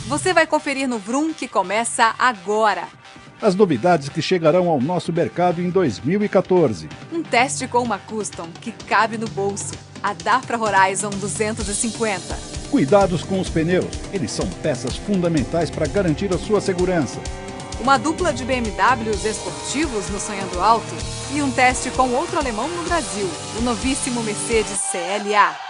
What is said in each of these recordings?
Você vai conferir no Vroom, que começa agora. As novidades que chegarão ao nosso mercado em 2014. Um teste com uma Custom que cabe no bolso. A Dafra Horizon 250. Cuidados com os pneus. Eles são peças fundamentais para garantir a sua segurança. Uma dupla de BMWs esportivos no Sonhando Alto. E um teste com outro alemão no Brasil. O novíssimo Mercedes CLA.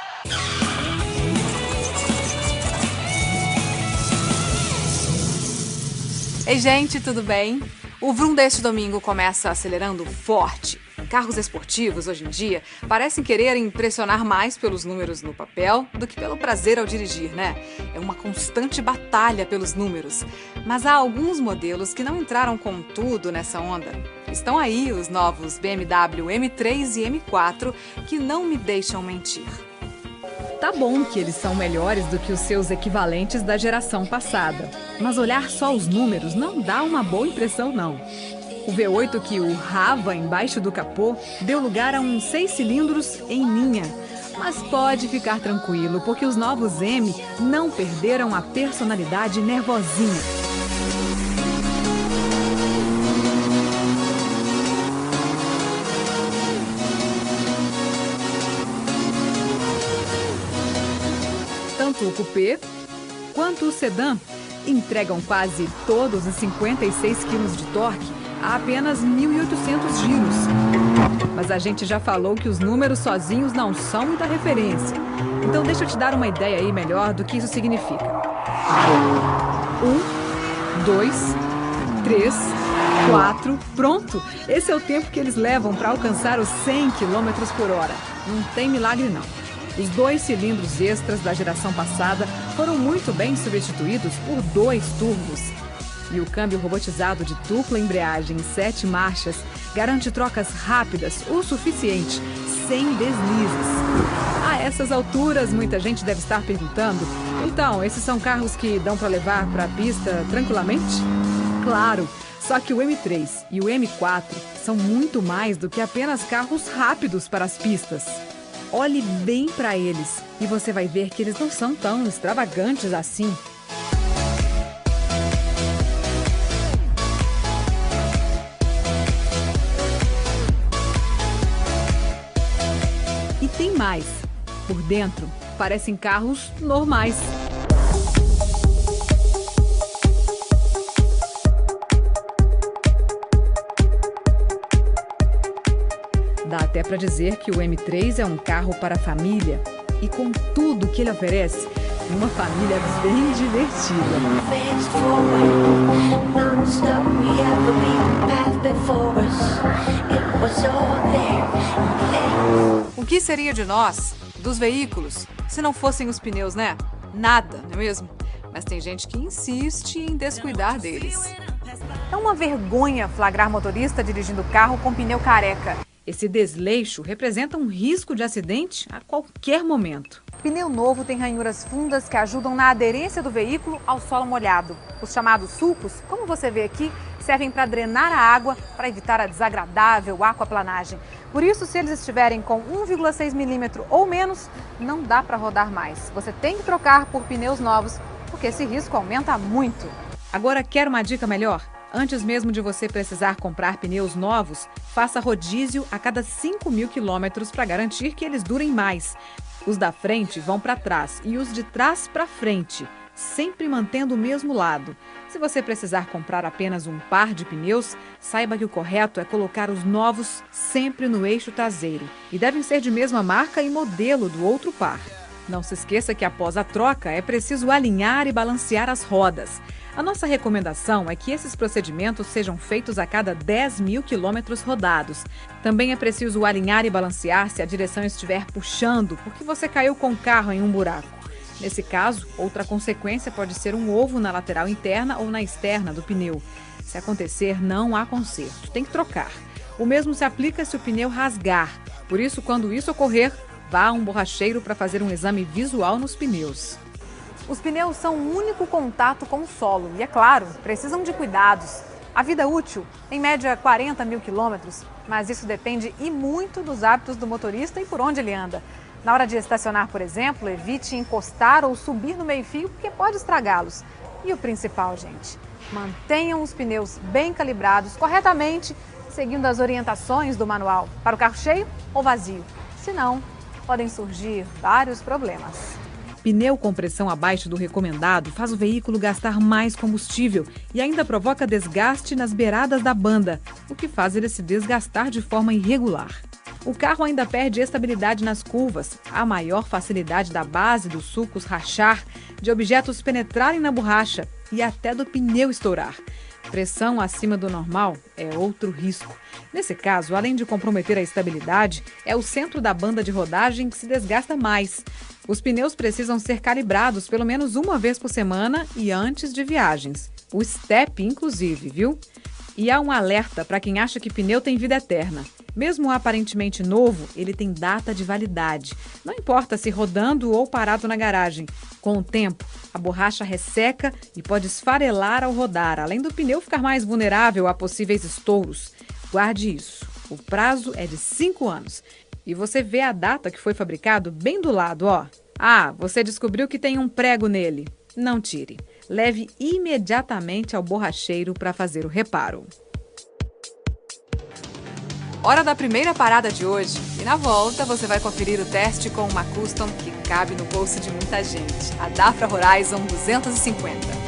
Ei, gente, tudo bem? O Vroom deste domingo começa acelerando forte. Carros esportivos, hoje em dia, parecem querer impressionar mais pelos números no papel do que pelo prazer ao dirigir, né? É uma constante batalha pelos números. Mas há alguns modelos que não entraram com tudo nessa onda. Estão aí os novos BMW M3 e M4 que não me deixam mentir. Tá bom que eles são melhores do que os seus equivalentes da geração passada. Mas olhar só os números não dá uma boa impressão, não. O V8 que o rava embaixo do capô deu lugar a uns 6 cilindros em linha. Mas pode ficar tranquilo, porque os novos M não perderam a personalidade nervosinha. Tanto o coupé quanto o sedã entregam quase todos os 56 kg de torque a apenas 1.800 giros. Mas a gente já falou que os números sozinhos não são muita referência. Então deixa eu te dar uma ideia aí melhor do que isso significa. 1, 2, 3, 4, pronto! Esse é o tempo que eles levam para alcançar os 100 km por hora. Não tem milagre não. Os 2 cilindros extras da geração passada foram muito bem substituídos por 2 turbos. E o câmbio robotizado de dupla embreagem em 7 marchas garante trocas rápidas o suficiente, sem deslizes. A essas alturas, muita gente deve estar perguntando: então, esses são carros que dão para levar para a pista tranquilamente? Claro! Só que o M3 e o M4 são muito mais do que apenas carros rápidos para as pistas. Olhe bem para eles e você vai ver que eles não são tão extravagantes assim. E tem mais. Por dentro, parecem carros normais. Dá até para dizer que o M3 é um carro para a família. E com tudo que ele oferece, uma família bem divertida. O que seria de nós, dos veículos, se não fossem os pneus, né? Nada, não é mesmo? Mas tem gente que insiste em descuidar deles. É uma vergonha flagrar motorista dirigindo carro com pneu careca. Esse desleixo representa um risco de acidente a qualquer momento. Pneu novo tem ranhuras fundas que ajudam na aderência do veículo ao solo molhado. Os chamados sulcos, como você vê aqui, servem para drenar a água para evitar a desagradável aquaplanagem. Por isso, se eles estiverem com 1,6 milímetro ou menos, não dá para rodar mais. Você tem que trocar por pneus novos, porque esse risco aumenta muito. Agora, quer uma dica melhor? Antes mesmo de você precisar comprar pneus novos, faça rodízio a cada 5.000 quilômetros para garantir que eles durem mais. Os da frente vão para trás e os de trás para frente, sempre mantendo o mesmo lado. Se você precisar comprar apenas um par de pneus, saiba que o correto é colocar os novos sempre no eixo traseiro e devem ser de mesma marca e modelo do outro par. Não se esqueça que após a troca é preciso alinhar e balancear as rodas. A nossa recomendação é que esses procedimentos sejam feitos a cada 10.000 quilômetros rodados. Também é preciso alinhar e balancear se a direção estiver puxando, porque você caiu com o carro em um buraco. Nesse caso, outra consequência pode ser um ovo na lateral interna ou na externa do pneu. Se acontecer, não há conserto, tem que trocar. O mesmo se aplica se o pneu rasgar. Por isso, quando isso ocorrer, vá a um borracheiro para fazer um exame visual nos pneus. Os pneus são o único contato com o solo e, é claro, precisam de cuidados. A vida útil, em média 40.000 quilômetros, mas isso depende e muito dos hábitos do motorista e por onde ele anda. Na hora de estacionar, por exemplo, evite encostar ou subir no meio-fio porque pode estragá-los. E o principal, gente, mantenham os pneus bem calibrados corretamente, seguindo as orientações do manual para o carro cheio ou vazio. Senão, podem surgir vários problemas. Pneu com pressão abaixo do recomendado faz o veículo gastar mais combustível e ainda provoca desgaste nas beiradas da banda, o que faz ele se desgastar de forma irregular. O carro ainda perde estabilidade nas curvas, a maior facilidade da base dos sulcos rachar, de objetos penetrarem na borracha e até do pneu estourar. Pressão acima do normal é outro risco. Nesse caso, além de comprometer a estabilidade, é o centro da banda de rodagem que se desgasta mais. Os pneus precisam ser calibrados pelo menos uma vez por semana e antes de viagens. O STEP, inclusive, viu? E há um alerta para quem acha que pneu tem vida eterna. Mesmo aparentemente novo, ele tem data de validade. Não importa se rodando ou parado na garagem. Com o tempo, a borracha resseca e pode esfarelar ao rodar, além do pneu ficar mais vulnerável a possíveis estouros. Guarde isso. O prazo é de 5 anos. E você vê a data que foi fabricado bem do lado, ó. Ah, você descobriu que tem um prego nele. Não tire. Leve imediatamente ao borracheiro para fazer o reparo. Hora da primeira parada de hoje. E na volta você vai conferir o teste com uma Custom que cabe no bolso de muita gente. A Dafra Horizon 250.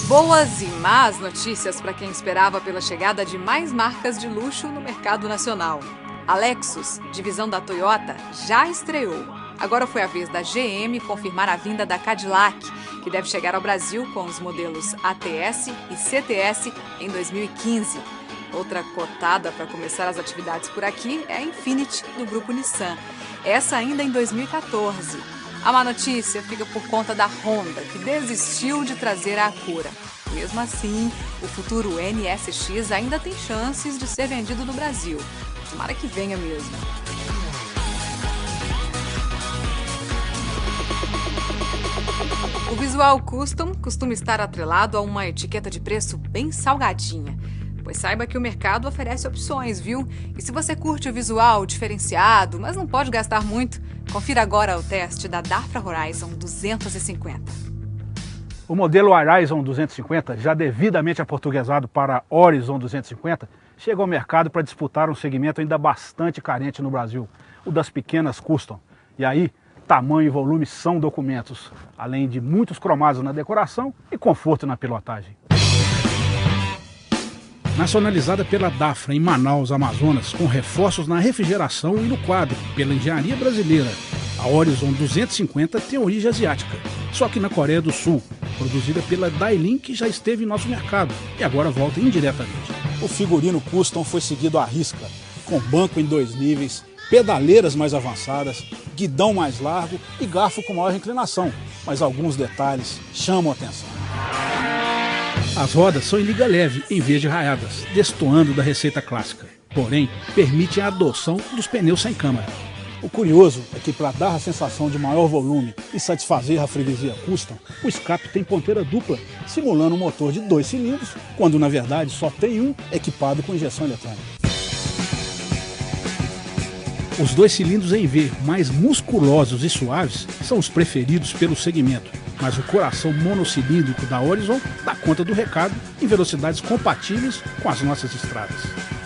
Boas e más notícias para quem esperava pela chegada de mais marcas de luxo no mercado nacional. A Lexus, divisão da Toyota, já estreou. Agora foi a vez da GM confirmar a vinda da Cadillac, que deve chegar ao Brasil com os modelos ATS e CTS em 2015. Outra cotada para começar as atividades por aqui é a Infiniti, do grupo Nissan. Essa ainda em 2014. A má notícia fica por conta da Honda, que desistiu de trazer a Acura. Mesmo assim, o futuro NSX ainda tem chances de ser vendido no Brasil. Tomara que venha mesmo. O visual custom costuma estar atrelado a uma etiqueta de preço bem salgadinha. Pois saiba que o mercado oferece opções, viu? E se você curte o visual diferenciado, mas não pode gastar muito, confira agora o teste da Dafra Horizon 250. O modelo Horizon 250, já devidamente aportuguesado para Horizon 250, chega ao mercado para disputar um segmento ainda bastante carente no Brasil, o das pequenas custom. E aí, tamanho e volume são documentos, além de muitos cromados na decoração e conforto na pilotagem. Nacionalizada pela Dafra em Manaus, Amazonas, com reforços na refrigeração e no quadro, pela engenharia brasileira, a Horizon 250 tem origem asiática, só que na Coreia do Sul, produzida pela Dailin, que já esteve em nosso mercado e agora volta indiretamente. O figurino custom foi seguido à risca, com banco em 2 níveis, pedaleiras mais avançadas, guidão mais largo e garfo com maior inclinação, mas alguns detalhes chamam a atenção. As rodas são em liga leve, em vez de raiadas, destoando da receita clássica. Porém, permitem a adoção dos pneus sem câmara. O curioso é que para dar a sensação de maior volume e satisfazer a freguesia custom, o escape tem ponteira dupla, simulando um motor de 2 cilindros, quando na verdade só tem um equipado com injeção eletrônica. Os 2 cilindros em V, mais musculosos e suaves, são os preferidos pelo segmento, mas o coração monocilíndrico da Horizon dá conta do recado em velocidades compatíveis com as nossas estradas.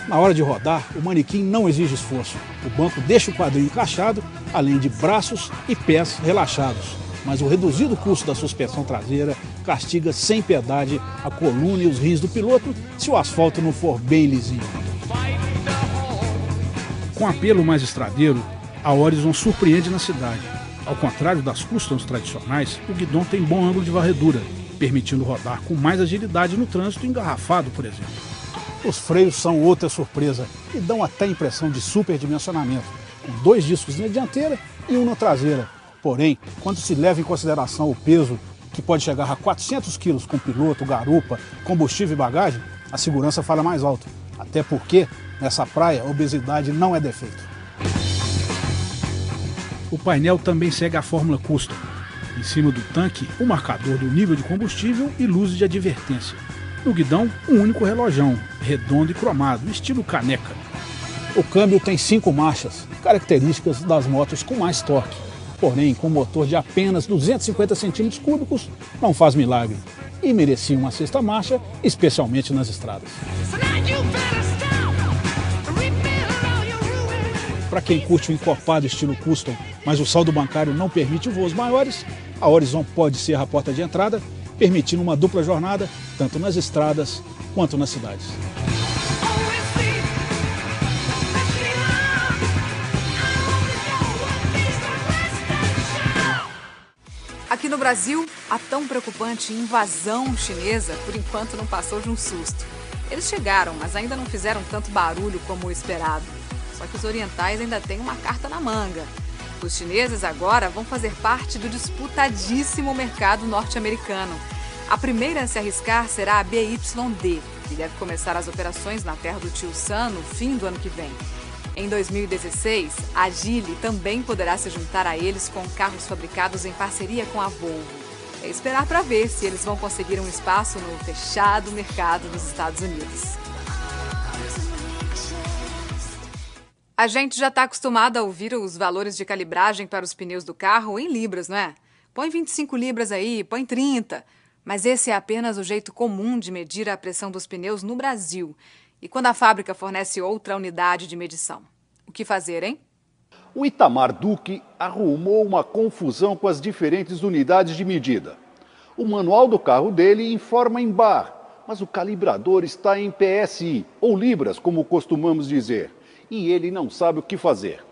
Na hora de rodar, o manequim não exige esforço. O banco deixa o quadril encaixado, além de braços e pés relaxados. Mas o reduzido custo da suspensão traseira castiga sem piedade a coluna e os rins do piloto se o asfalto não for bem lisinho. Com apelo mais estradeiro, a Horizon surpreende na cidade. Ao contrário das customs tradicionais, o guidão tem bom ângulo de varredura, permitindo rodar com mais agilidade no trânsito engarrafado, por exemplo. Os freios são outra surpresa e dão até a impressão de superdimensionamento, com 2 discos na dianteira e um na traseira. Porém, quando se leva em consideração o peso, que pode chegar a 400 kg com piloto, garupa, combustível e bagagem, a segurança fala mais alto. Até porque Nessa praia, a obesidade não é defeito. O painel também segue a fórmula Custom. Em cima do tanque, o marcador do nível de combustível e luzes de advertência. No guidão, um único relojão, redondo e cromado, estilo caneca. O câmbio tem 5 marchas, características das motos com mais torque. Porém, com motor de apenas 250 cm3, não faz milagre. E merecia uma 6ª marcha, especialmente nas estradas. Para quem curte o encorpado estilo Custom, mas o saldo bancário não permite voos maiores, a Horizon pode ser a porta de entrada, permitindo uma dupla jornada, tanto nas estradas quanto nas cidades. Aqui no Brasil, a tão preocupante invasão chinesa, por enquanto, não passou de um susto. Eles chegaram, mas ainda não fizeram tanto barulho como o esperado. Só que os orientais ainda têm uma carta na manga. Os chineses agora vão fazer parte do disputadíssimo mercado norte-americano. A primeira a se arriscar será a BYD, que deve começar as operações na terra do tio Sam no fim do ano que vem. Em 2016, a Geely também poderá se juntar a eles com carros fabricados em parceria com a Volvo. É esperar para ver se eles vão conseguir um espaço no fechado mercado dos Estados Unidos. A gente já está acostumado a ouvir os valores de calibragem para os pneus do carro em libras, não é? Põe 25 libras aí, põe 30. Mas esse é apenas o jeito comum de medir a pressão dos pneus no Brasil. E quando a fábrica fornece outra unidade de medição? O que fazer, hein? O Itamar Duque arrumou uma confusão com as diferentes unidades de medida. O manual do carro dele informa em bar, mas o calibrador está em PSI, ou libras, como costumamos dizer, e ele não sabe o que fazer.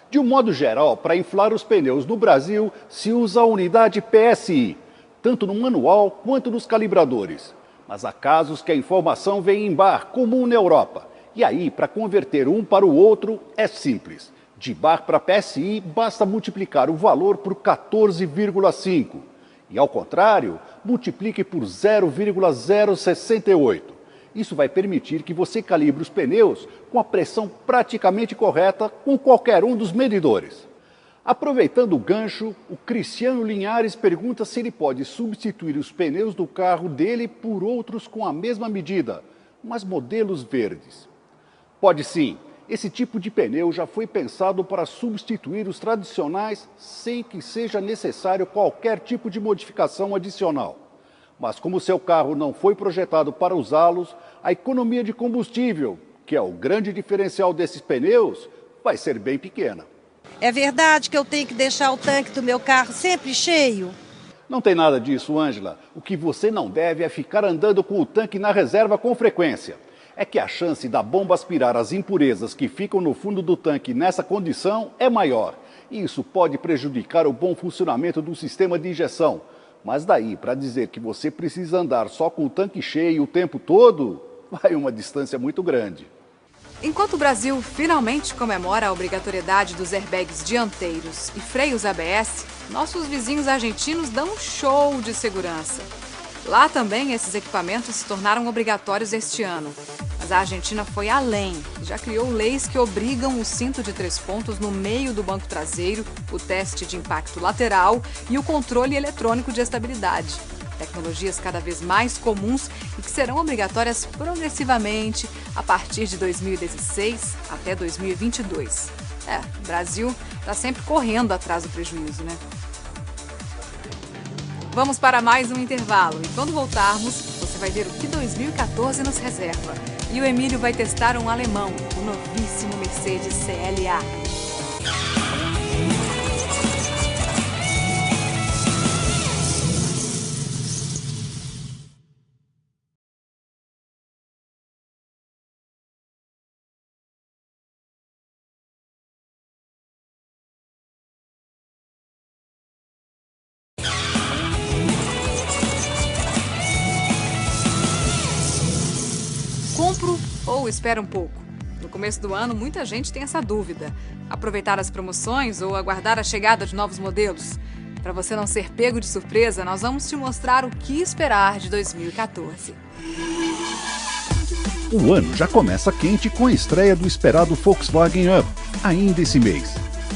De um modo geral, para inflar os pneus no Brasil, se usa a unidade PSI, tanto no manual quanto nos calibradores. Mas há casos que a informação vem em bar, comum na Europa. E aí, para converter um para o outro, é simples. De bar para PSI, basta multiplicar o valor por 14,5. E ao contrário, multiplique por 0,068. Isso vai permitir que você calibre os pneus com a pressão praticamente correta com qualquer um dos medidores. Aproveitando o gancho, o Cristiano Linhares pergunta se ele pode substituir os pneus do carro dele por outros com a mesma medida, mas modelos verdes. Pode sim. Esse tipo de pneu já foi pensado para substituir os tradicionais sem que seja necessário qualquer tipo de modificação adicional. Mas como seu carro não foi projetado para usá-los, a economia de combustível, que é o grande diferencial desses pneus, vai ser bem pequena. É verdade que eu tenho que deixar o tanque do meu carro sempre cheio? Não tem nada disso, Ângela. O que você não deve é ficar andando com o tanque na reserva com frequência. É que a chance da bomba aspirar as impurezas que ficam no fundo do tanque nessa condição é maior. E isso pode prejudicar o bom funcionamento do sistema de injeção. Mas daí, para dizer que você precisa andar só com o tanque cheio o tempo todo, vai uma distância muito grande. Enquanto o Brasil finalmente comemora a obrigatoriedade dos airbags dianteiros e freios ABS, nossos vizinhos argentinos dão um show de segurança. Lá também esses equipamentos se tornaram obrigatórios este ano. Mas a Argentina foi além e já criou leis que obrigam o cinto de 3 pontos no meio do banco traseiro, o teste de impacto lateral e o controle eletrônico de estabilidade. Tecnologias cada vez mais comuns e que serão obrigatórias progressivamente a partir de 2016 até 2022. O Brasil está sempre correndo atrás do prejuízo, né? Vamos para mais um intervalo e quando voltarmos, você vai ver o que 2014 nos reserva. E o Emílio vai testar um alemão, o novíssimo Mercedes CLA. Compro ou espero um pouco? No começo do ano, muita gente tem essa dúvida. Aproveitar as promoções ou aguardar a chegada de novos modelos? Para você não ser pego de surpresa, nós vamos te mostrar o que esperar de 2014. O ano já começa quente com a estreia do esperado Volkswagen Up, ainda esse mês.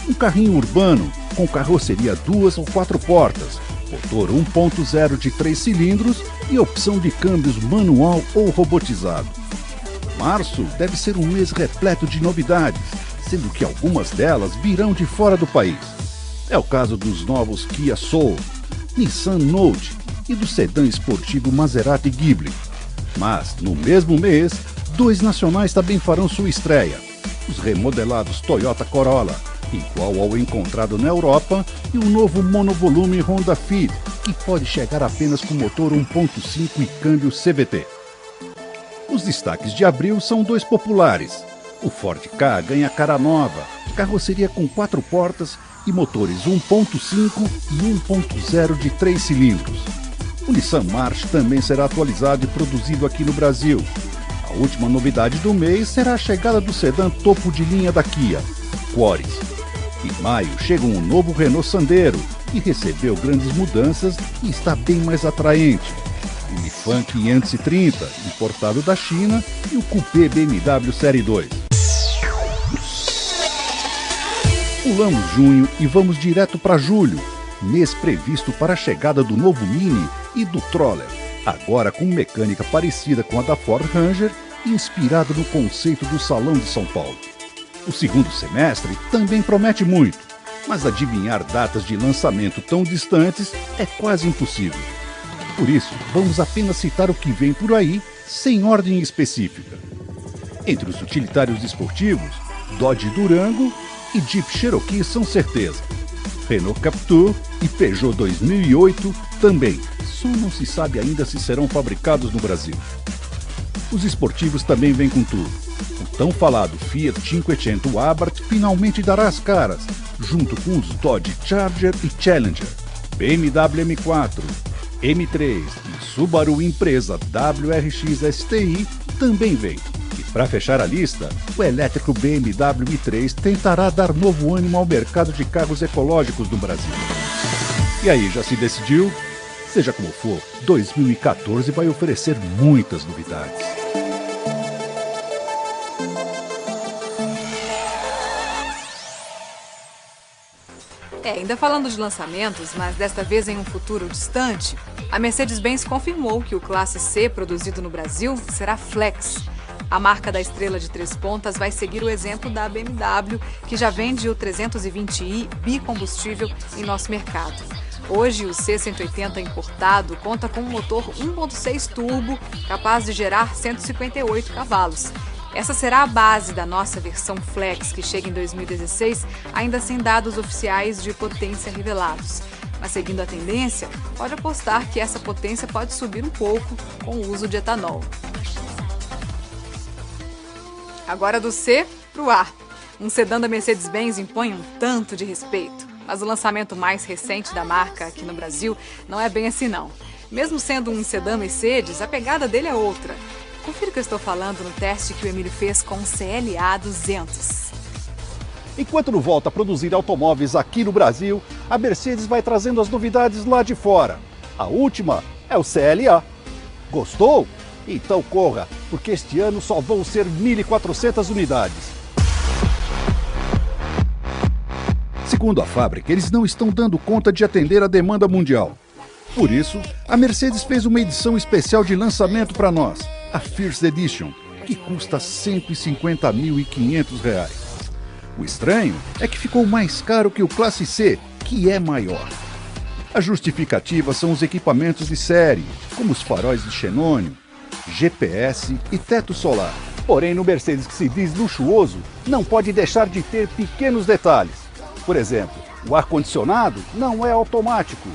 Um carrinho urbano com carroceria 2 ou 4 portas, motor 1.0 de 3 cilindros e opção de câmbios manual ou robotizado. Março deve ser um mês repleto de novidades, sendo que algumas delas virão de fora do país. É o caso dos novos Kia Soul, Nissan Note e do sedã esportivo Maserati Ghibli. Mas, no mesmo mês, 2 nacionais também farão sua estreia. Os remodelados Toyota Corolla, igual ao encontrado na Europa, e o novo monovolume Honda Fit, que pode chegar apenas com motor 1.5 e câmbio CVT. Os destaques de abril são 2 populares. O Ford Ka ganha cara nova, carroceria com 4 portas e motores 1.5 e 1.0 de 3 cilindros. O Nissan March também será atualizado e produzido aqui no Brasil. A última novidade do mês será a chegada do sedã topo de linha da Kia, Quaris. Em maio chega um novo Renault Sandero, que recebeu grandes mudanças e está bem mais atraente. O Lifan 530, importado da China, e o Coupé BMW Série 2. Pulamos junho e vamos direto para julho, mês previsto para a chegada do novo Mini e do Troller, agora com mecânica parecida com a da Ford Ranger e inspirado no conceito do Salão de São Paulo. O segundo semestre também promete muito, mas adivinhar datas de lançamento tão distantes é quase impossível. Por isso, vamos apenas citar o que vem por aí, sem ordem específica. Entre os utilitários esportivos, Dodge Durango e Jeep Cherokee são certeza. Renault Captur e Peugeot 2008 também, só não se sabe ainda se serão fabricados no Brasil. Os esportivos também vêm com tudo. O tão falado Fiat 500 Abarth finalmente dará as caras, junto com os Dodge Charger e Challenger, BMW M4, M3 e Subaru Impreza WRX STI também vem. E para fechar a lista, o elétrico BMW i3 tentará dar novo ânimo ao mercado de carros ecológicos no Brasil. E aí, já se decidiu? Seja como for, 2014 vai oferecer muitas novidades. Ainda falando de lançamentos, mas desta vez em um futuro distante, a Mercedes-Benz confirmou que o Classe C produzido no Brasil será Flex. A marca da estrela de 3 pontas vai seguir o exemplo da BMW, que já vende o 320i bicombustível em nosso mercado. Hoje, o C180 importado conta com um motor 1.6 turbo capaz de gerar 158 cavalos. Essa será a base da nossa versão Flex, que chega em 2016, ainda sem dados oficiais de potência revelados. Mas seguindo a tendência, pode apostar que essa potência pode subir um pouco com o uso de etanol. Agora do C para o A. Um sedã da Mercedes-Benz impõe um tanto de respeito. Mas o lançamento mais recente da marca aqui no Brasil não é bem assim não. Mesmo sendo um sedã Mercedes, a pegada dele é outra. Confira o que eu estou falando no teste que o Emílio fez com o CLA 200. Enquanto não volta a produzir automóveis aqui no Brasil, a Mercedes vai trazendo as novidades lá de fora. A última é o CLA. Gostou? Então corra, porque este ano só vão ser 1.400 unidades. Segundo a fábrica, eles não estão dando conta de atender a demanda mundial. Por isso, a Mercedes fez uma edição especial de lançamento para nós, a First Edition, que custa R$ 150.500. O estranho é que ficou mais caro que o Classe C, que é maior. A justificativa são os equipamentos de série, como os faróis de xenônio, GPS e teto solar. Porém, no Mercedes que se diz luxuoso, não pode deixar de ter pequenos detalhes. Por exemplo, o ar-condicionado não é automático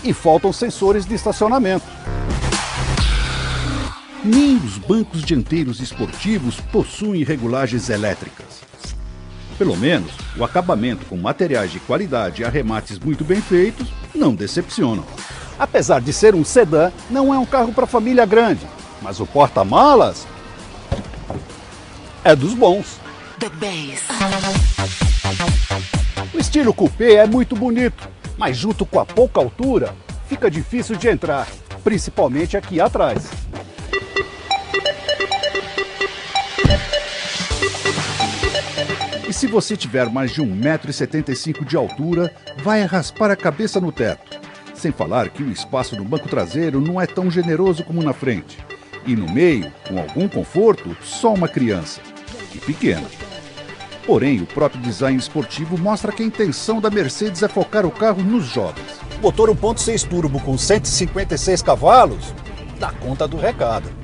e faltam sensores de estacionamento. Nem os bancos dianteiros esportivos possuem regulagens elétricas. Pelo menos, o acabamento com materiais de qualidade e arremates muito bem feitos não decepcionam. Apesar de ser um sedã, não é um carro para família grande, mas o porta-malas é dos bons. The Bass. O estilo coupé é muito bonito, mas junto com a pouca altura, fica difícil de entrar, principalmente aqui atrás. se você tiver mais de 1,75 m de altura, vai raspar a cabeça no teto. Sem falar que o espaço no banco traseiro não é tão generoso como na frente. E no meio, com algum conforto, só uma criança. E pequena. Porém, o próprio design esportivo mostra que a intenção da Mercedes é focar o carro nos jovens. Motor 1.6 turbo com 156 cavalos dá conta do recado.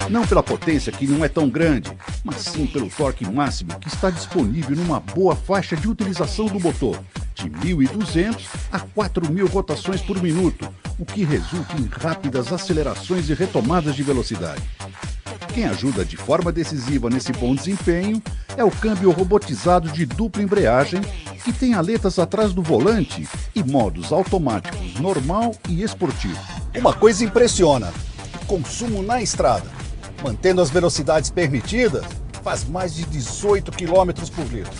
Não pela potência, que não é tão grande, mas sim pelo torque máximo que está disponível numa boa faixa de utilização do motor, de 1.200 a 4.000 rotações por minuto, o que resulta em rápidas acelerações e retomadas de velocidade. Quem ajuda de forma decisiva nesse bom desempenho é o câmbio robotizado de dupla embreagem, que tem aletas atrás do volante e modos automáticos normal e esportivo. Uma coisa impressiona: o consumo na estrada. Mantendo as velocidades permitidas, faz mais de 18 km por litro.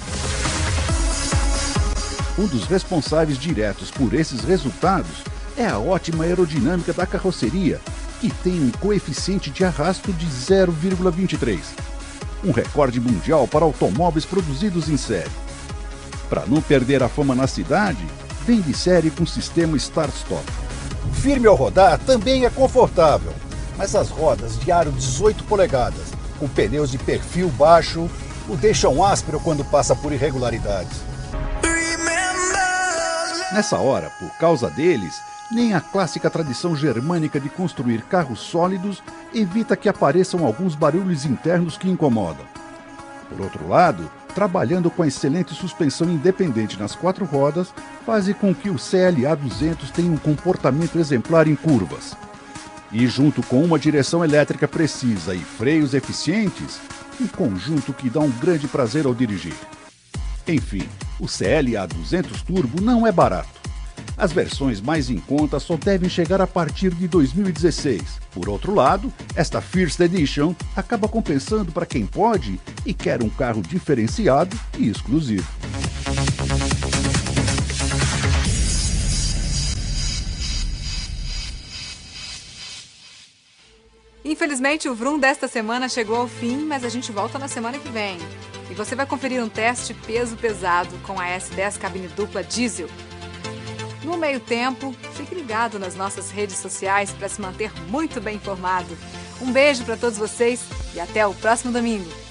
Um dos responsáveis diretos por esses resultados é a ótima aerodinâmica da carroceria, que tem um coeficiente de arrasto de 0,23, um recorde mundial para automóveis produzidos em série. Para não perder a fama na cidade, vem de série com sistema Start-Stop. Firme ao rodar também é confortável, mas as rodas de aro 18 polegadas, com pneus de perfil baixo, o deixam áspero quando passa por irregularidades. Nessa hora, por causa deles, nem a clássica tradição germânica de construir carros sólidos evita que apareçam alguns barulhos internos que incomodam. Por outro lado, trabalhando com a excelente suspensão independente nas 4 rodas, faz com que o CLA 200 tenha um comportamento exemplar em curvas. E junto com uma direção elétrica precisa e freios eficientes, um conjunto que dá um grande prazer ao dirigir. Enfim, o CLA 200 Turbo não é barato. As versões mais em conta só devem chegar a partir de 2016. Por outro lado, esta First Edition acaba compensando para quem pode e quer um carro diferenciado e exclusivo. Infelizmente, o Vroom desta semana chegou ao fim, mas a gente volta na semana que vem. E você vai conferir um teste peso pesado com a S10 cabine dupla diesel. No meio tempo, fique ligado nas nossas redes sociais para se manter muito bem informado. Um beijo para todos vocês e até o próximo domingo.